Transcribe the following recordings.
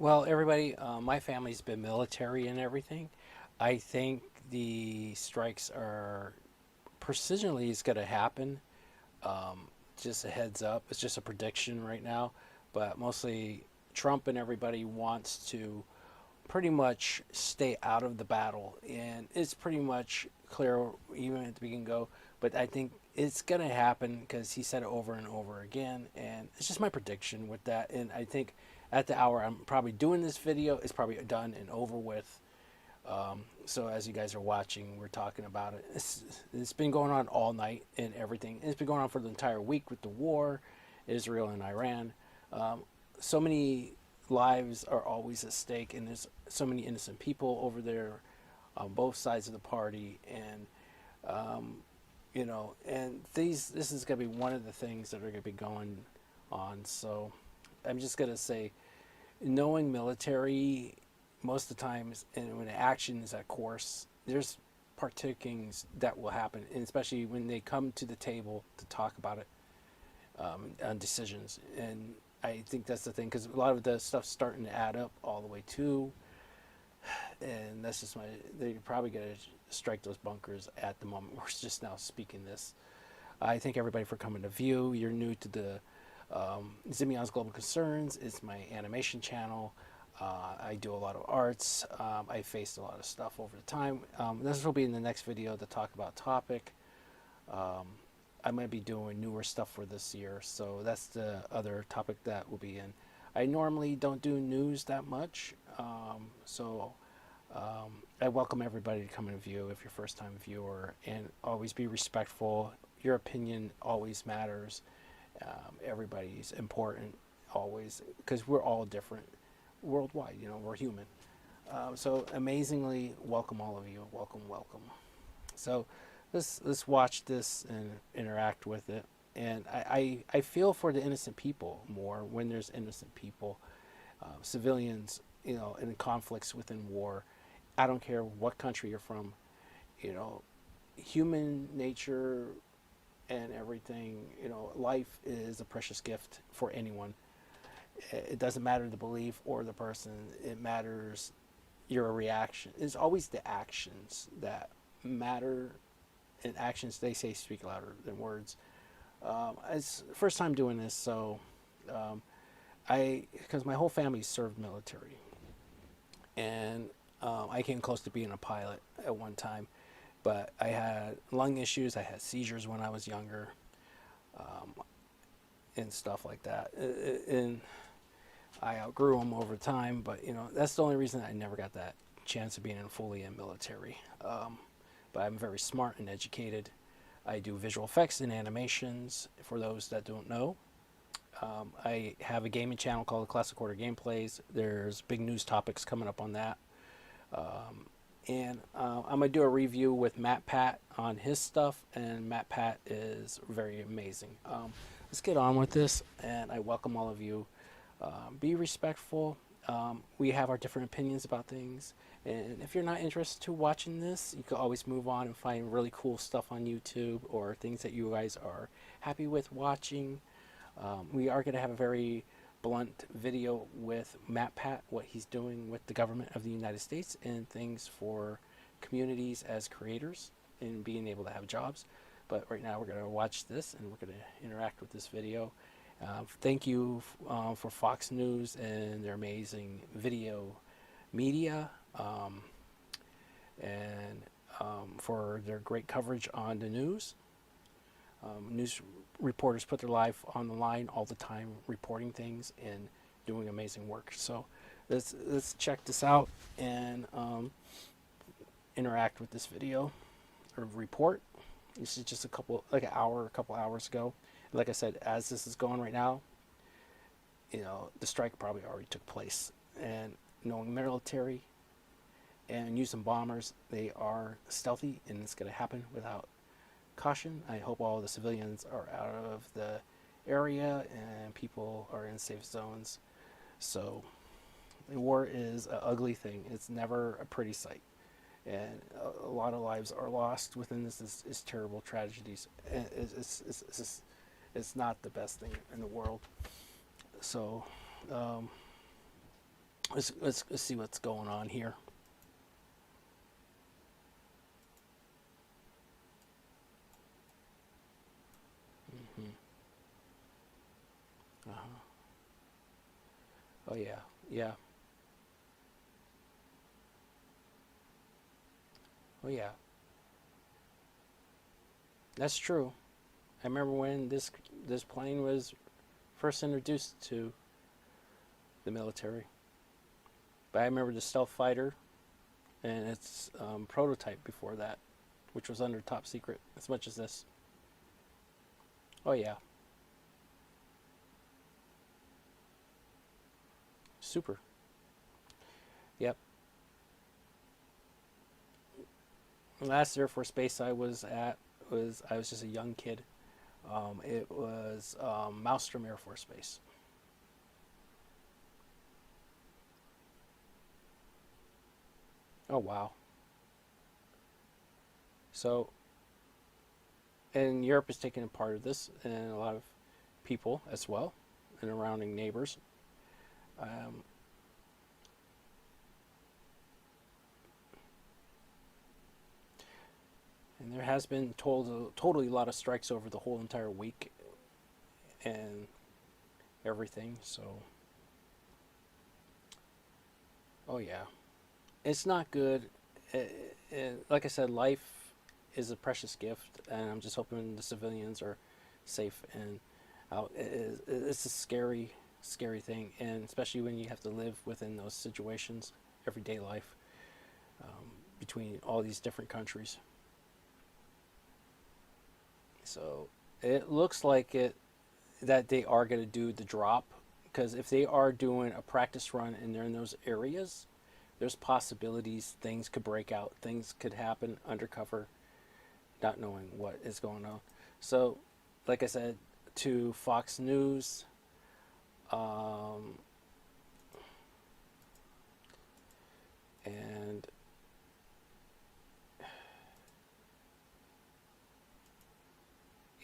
Well, everybody, my family's been military and everything. I think the strikes are precisionally is going to happen. Um, just a heads up. It's just a prediction right now, but mostly Trump and everybody wants to pretty much stay out of the battle, and it's pretty much clear even at the beginning. Go, but I think it's gonna happen because he said it over and over again, and it's just my prediction with that. And I think at the hour I'm probably doing this video, it's probably done and over with. So as you guys are watching, we're talking about it. It's been going on all night and everything. It's been going on for the entire week with the war, Israel and Iran. Um, so many lives are always at stake, and there's so many innocent people over there on both sides of the party, and um, and this is going to be one of the things that are going to be going on. So I'm just going to say, knowing military, most of the times, and when action is at course, there's partakings that will happen, and especially when they come to the table to talk about it, on decisions. And I think that's the thing, because a lot of the stuff's starting to add up all the way to, and that's just they're probably going to strike those bunkers at the moment. We're just now speaking this. I thank everybody for coming to view. You're new to the Zimion's Global Concerns. It's my animation channel. I do a lot of arts. I faced a lot of stuff over the time. This will be in the next video to talk about topic. Um, I'm going to be doing newer stuff for this year, so that's the other topic that will be in. I normally don't do news that much, I welcome everybody to come and view if you're a first time viewer, and always be respectful. Your opinion always matters. Everybody's important always, because we're all different worldwide. We're human. So amazingly, welcome all of you. Welcome, welcome. So let's watch this and interact with it. And I feel for the innocent people more when there's innocent people, civilians, in conflicts within war. I don't care what country you're from, you know, human nature and everything, life is a precious gift for anyone. It doesn't matter the belief or the person, it matters your reaction. It's always the actions that matter, and actions, they say, speak louder than words. It's first time doing this, so because my whole family served military, and I came close to being a pilot at one time, but I had lung issues. I had seizures when I was younger, um, and stuff like that. And I outgrew them over time, but that's the only reason I never got that chance of being fully in military. But I'm very smart and educated. I do visual effects and animations, for those that don't know. I have a gaming channel called Classic Order Gameplays. There's big news topics coming up on that. And I'm going to do a review with Matt Pat on his stuff, and Matt Pat is very amazing. Let's get on with this, and I welcome all of you. Be respectful. We have our different opinions about things, and if you're not interested to watching this, you can always move on and find really cool stuff on YouTube or things that you guys are happy with watching. We are going to have a very blunt video with Matt Pat, what he's doing with the government of the United States and things for communities as creators and being able to have jobs. But right now we're going to watch this and we're going to interact with this video. Thank you for Fox News and their amazing video media, and for their great coverage on the news. News reporters put their life on the line all the time, reporting things and doing amazing work. So let's check this out and interact with this video or report. This is just a couple hours ago. Like I said, as this is going right now, the strike probably already took place. And knowing military and using bombers, they are stealthy, and it's going to happen without caution. I hope all the civilians are out of the area and people are in safe zones. So war is an ugly thing. It's never a pretty sight, and a lot of lives are lost within this. Is terrible tragedies. It's not the best thing in the world. So Let's see what's going on here. Hmm. Uh-huh. Oh yeah, yeah. Oh yeah. That's true. I remember when this plane was first introduced to the military. But I remember the stealth fighter and its prototype before that, which was under top secret as much as this. Oh yeah, super. Yep. The last Air Force base I was at was I was just a young kid. It was Maelstrom Air Force Base. Oh wow. So, and Europe is taking a part of this, and a lot of people as well, and surrounding neighbors. Um, and there has been totally a lot of strikes over the whole entire week and everything. So, oh yeah, it's not good. Like I said, life is a precious gift, and I'm just hoping the civilians are safe and out. It's a scary thing, and especially when you have to live within those situations, everyday life between all these different countries. So it looks like it that they are going to do the drop because if they are doing a practice run and they're in those areas, there's possibilities things could break out, things could happen undercover, not knowing what is going on. So, like I said, to Fox News, um, and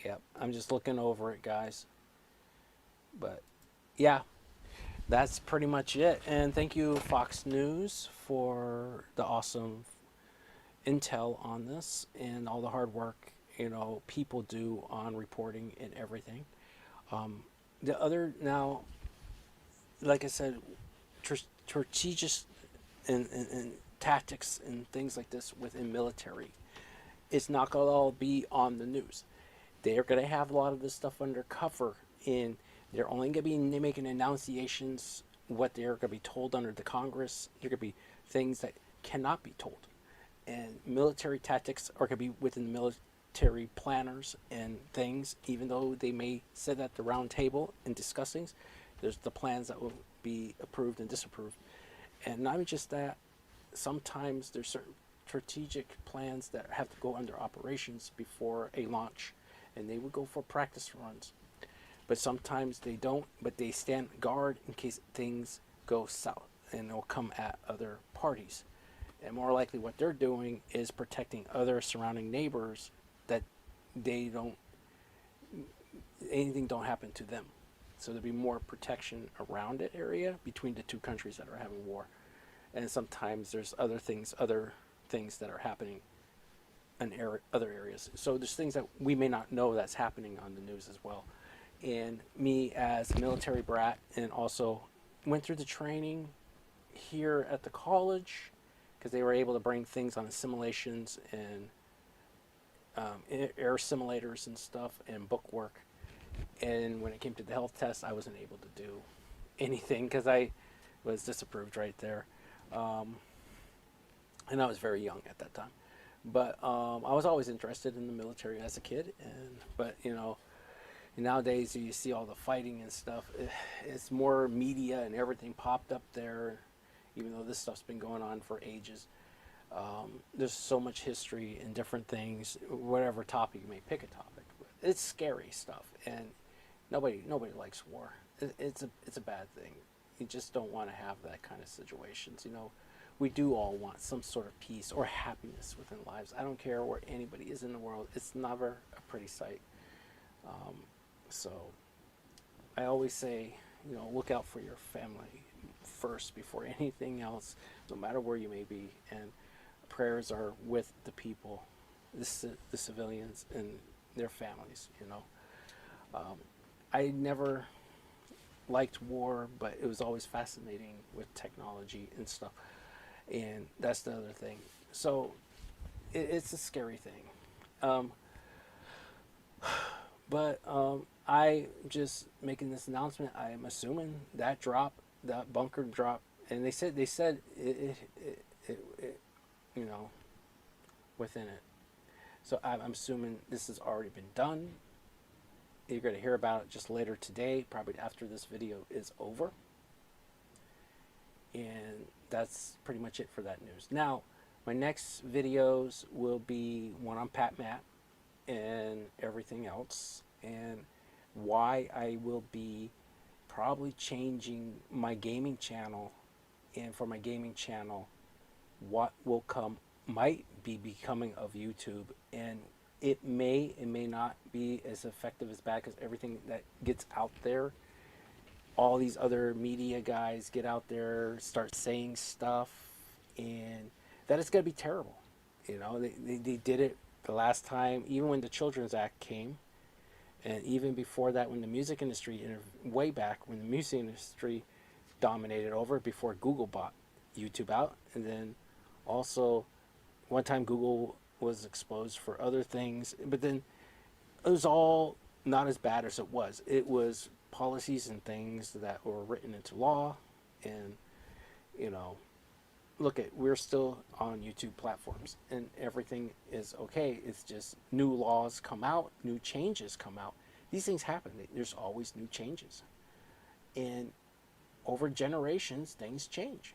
yeah, I'm just looking over it, guys. But yeah, that's pretty much it. And thank you, Fox News, for the awesome intel on this and all the hard work people do on reporting and everything. Um, the other now, like I said, strategic and tactics and things like this within military, it's not going to all be on the news. They're going to have a lot of this stuff undercover, and they're only going to be making annunciations what they're going to be told under the Congress. There are going to be things that cannot be told, and military tactics are going to be within the military planners and things. Even though they may sit at the round table and discuss things, there's the plans that will be approved and disapproved, and not just that. Sometimes there's certain strategic plans that have to go under operations before a launch, and they would go for practice runs. But sometimes they don't, but they stand guard in case things go south, and they'll come at other parties. And more likely, what they're doing is protecting other surrounding neighbors that they don't anything don't happen to them. So there'll be more protection around the area between the two countries that are having war. And sometimes there's other things that are happening in other areas. So there's things that we may not know that's happening on the news as well. And me as a military brat, and also went through the training here at the college because they were able to bring things on simulations and air simulators and stuff and book work. And when it came to the health test, I wasn't able to do anything because I was disapproved right there. Um, and I was very young at that time. But I was always interested in the military as a kid, but nowadays you see all the fighting and stuff. It's more media and everything popped up there, even though this stuff's been going on for ages. There's so much history and different things. Whatever topic you may pick a topic, it's scary stuff, and nobody likes war. It's a bad thing. You just don't want to have that kind of situations. We do all want some sort of peace or happiness within lives. I don't care where anybody is in the world. It's never a pretty sight. So I always say, look out for your family first before anything else, no matter where you may be. And prayers are with the people, the civilians and their families. Um, I never liked war, but it was always fascinating with technology and stuff. And that's the other thing. So it's a scary thing. Um, but I just making this announcement. I am assuming that drop, that bunker drop, and they said it you know, within it. So I'm assuming this has already been done. You're going to hear about it just later today, probably after this video is over. And that's pretty much it for that news. Now, my next videos will be one on Pat Matt and everything else, and why I will be probably changing my gaming channel. And for my gaming channel, what will come might be becoming of YouTube, and it may not be as effective as bad, because everything that gets out there, all these other media guys get out there, start saying stuff, and that is going to be terrible. They did it the last time, even when the Children's Act came, and even before that, when the music industry, way back when the music industry dominated over, before Google bought YouTube out, and then also one time Google was exposed for other things, but then it was all not as bad as it was. It was policies and things that were written into law, and you know, we're still on YouTube platforms, and everything is okay. It's just new laws come out, new changes come out. These things happen. There's always new changes, and over generations, things change.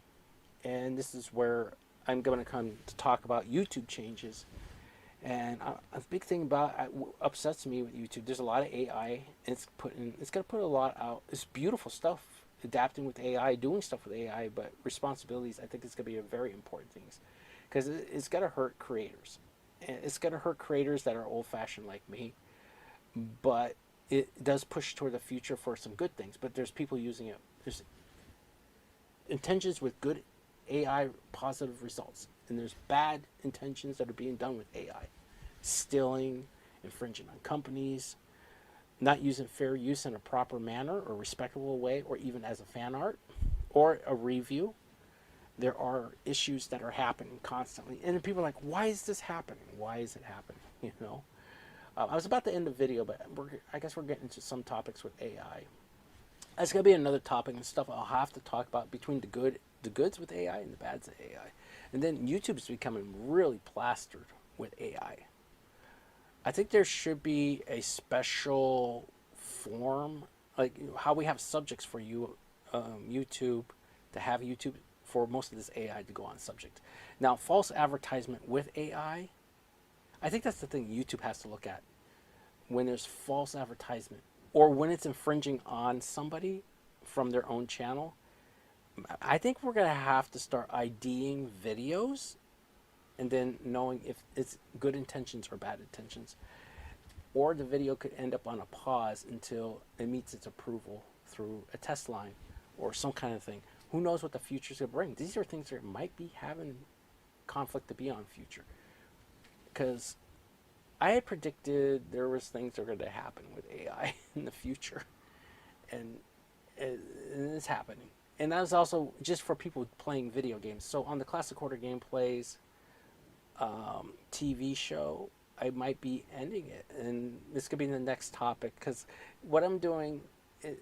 And this is where I'm going to come to talk about YouTube changes. And a big thing about upsets me with YouTube, there's a lot of AI. And it's going to put a lot out. It's beautiful stuff, adapting with AI, doing stuff with AI, but responsibilities, I think, is going to be a very important thing, because it's going to hurt creators. And it's going to hurt creators that are old-fashioned like me, but it does push toward the future for some good things. But there's people using it. There's intentions with good AI, positive results, and there's bad intentions that are being done with AI, stealing, infringing on companies, not using fair use in a proper manner or respectable way, or even as a fan art or a review. There are issues that are happening constantly, and people are like, why is this happening? Why is it happening? I was about to end the video, but I guess we're getting into some topics with AI. That's going to be another topic and stuff I'll have to talk about, between the goods with AI and the bads of AI. And then YouTube's becoming really plastered with AI. I think there should be a special form, like how we have subjects for YouTube, to have YouTube for most of this AI to go on subject. Now, false advertisement with AI, I think that's the thing YouTube has to look at. When there's false advertisement, or when it's infringing on somebody from their own channel, I think we're going to have to start IDing videos, and then knowing if it's good intentions or bad intentions. Or the video could end up on a pause until it meets its approval through a test line or some kind of thing. Who knows what the future's going to bring? These are things that might be having conflict to be on future. Because I had predicted there was things that are going to happen with AI in the future. And it's happening. And that was also just for people playing video games. So on the Classic Order Gameplays TV show, I might be ending it. And this could be the next topic, because what I'm doing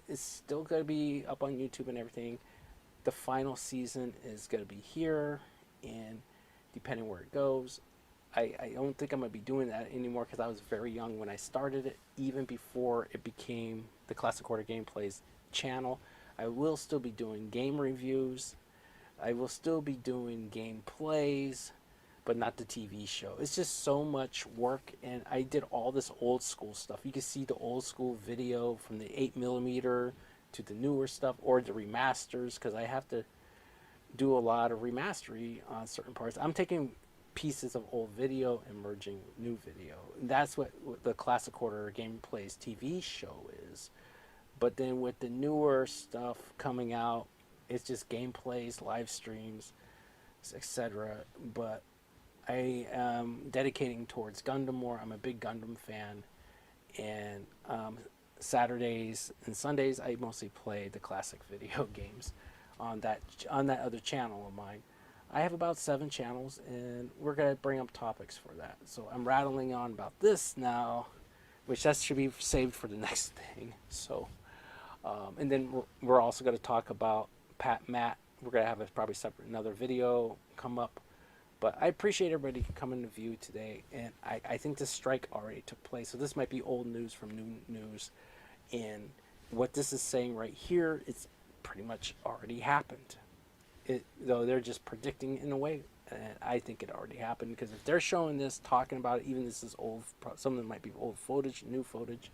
is still going to be up on YouTube and everything. The final season is going to be here, and depending where it goes, I don't think I'm going to be doing that anymore, because I was very young when I started it, even before it became the Classic Order Gameplays channel. I will still be doing game reviews. I will still be doing gameplays, but not the TV show. It's just so much work, and I did all this old school stuff. You can see the old school video from the 8mm to the newer stuff, or the remasters, because I have to do a lot of remastery on certain parts. I'm taking pieces of old video and merging new video. That's what the Classic Order Gameplays TV show is. But then with the newer stuff coming out, It's just gameplays, live streams, etc. But I am dedicating towards Gundam more. I'm a big Gundam fan, and Saturdays and Sundays I mostly play the classic video games on that other channel of mine. I have about 7 channels, and we're gonna bring up topics for that. So I'm rattling on about this now, which that should be saved for the next thing. So, and then we're also going to talk about Matt. We're going to have a probably separate another video come up. But I appreciate everybody coming to view today, and I think this strike already took place. So this might be old news from new news, and what this is saying right here, it's pretty much already happened. Though they're just predicting in a way, and I think it already happened, because if they're showing this, talking about it, even this is old, some of them might be old footage, new footage,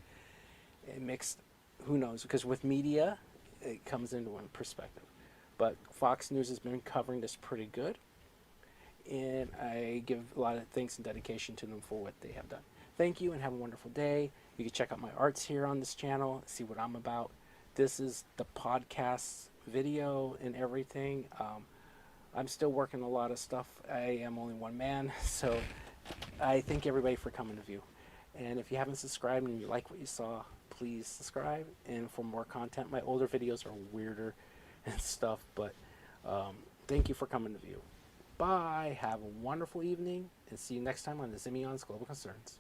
and mixed, who knows? Because with media, it comes into one perspective. But Fox News has been covering this pretty good, and I give a lot of thanks and dedication to them for what they have done. Thank you, and have a wonderful day. You can check out my arts here on this channel, see what I'm about. This is the podcast video and everything. I'm still working a lot of stuff. I am only one man, so I thank everybody for coming to view. And if you haven't subscribed and you like what you saw, please subscribe. And for more content, my older videos are weirder and stuff, but thank you for coming to view. Bye. Have a wonderful evening, and see you next time on the Simeon's Global Concerns.